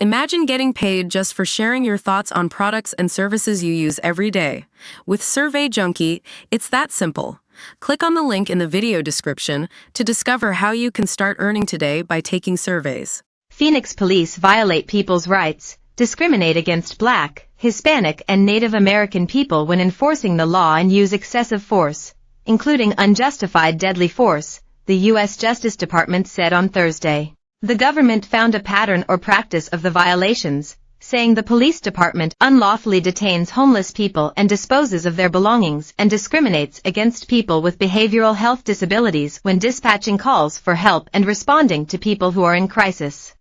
Imagine getting paid just for sharing your thoughts on products and services you use every day. With Survey Junkie, it's that simple. Click on the link in the video description to discover how you can start earning today by taking surveys. Phoenix police violate people's rights, discriminate against Black, Hispanic and Native American people when enforcing the law and use excessive force, including unjustified deadly force, the U.S. Justice Department said on Thursday. The government found a pattern or practice of the violations, saying the police department unlawfully detains homeless people and disposes of their belongings and discriminates against people with behavioral health disabilities when dispatching calls for help and responding to people who are in crisis.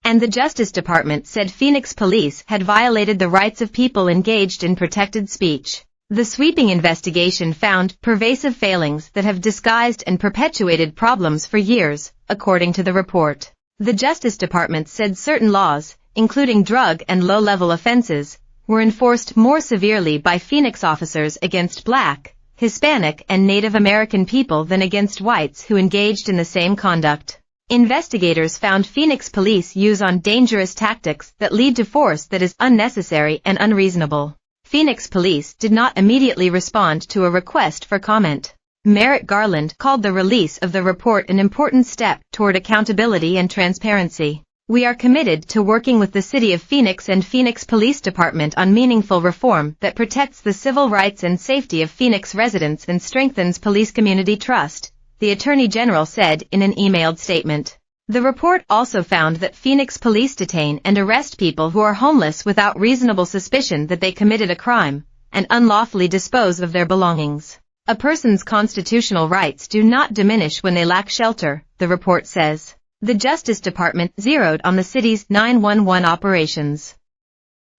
And the Justice Department said Phoenix police had violated the rights of people engaged in protected speech. The sweeping investigation found pervasive failings that have disguised and perpetuated problems for years, according to the report. The Justice Department said certain laws, including drug and low-level offenses, were enforced more severely by Phoenix officers against Black, Hispanic and Native American people than against whites who engaged in the same conduct. Investigators found Phoenix police use on dangerous tactics that lead to force that is unnecessary and unreasonable. Phoenix police did not immediately respond to a request for comment. Merrick Garland called the release of the report an important step toward accountability and transparency. We are committed to working with the City of Phoenix and Phoenix Police Department on meaningful reform that protects the civil rights and safety of Phoenix residents and strengthens police community trust, the Attorney General said in an emailed statement. The report also found that Phoenix police detain and arrest people who are homeless without reasonable suspicion that they committed a crime, and unlawfully dispose of their belongings. A person's constitutional rights do not diminish when they lack shelter, the report says. The Justice Department zeroed on the city's 911 operations.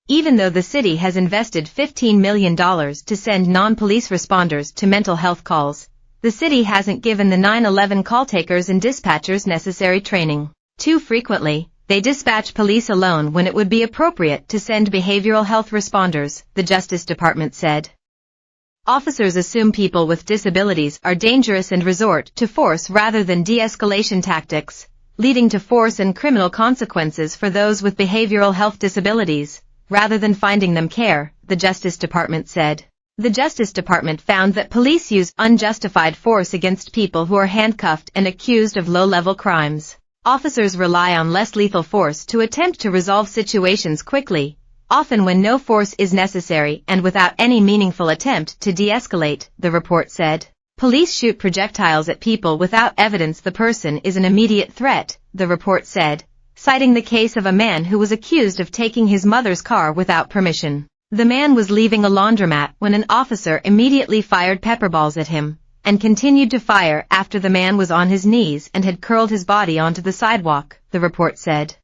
Even though the city has invested $15 million to send non-police responders to mental health calls, the city hasn't given the 911 call takers and dispatchers necessary training. Too frequently, they dispatch police alone when it would be appropriate to send behavioral health responders, the Justice Department said. Officers assume people with disabilities are dangerous and resort to force rather than de-escalation tactics, leading to force and criminal consequences for those with behavioral health disabilities, rather than finding them care, the Justice Department said. The Justice Department found that police use unjustified force against people who are handcuffed and accused of low-level crimes. Officers rely on less lethal force to attempt to resolve situations quickly, often when no force is necessary and without any meaningful attempt to de-escalate, the report said. Police shoot projectiles at people without evidence the person is an immediate threat, the report said, citing the case of a man who was accused of taking his mother's car without permission. The man was leaving a laundromat when an officer immediately fired pepper balls at him, and continued to fire after the man was on his knees and had curled his body onto the sidewalk, the report said.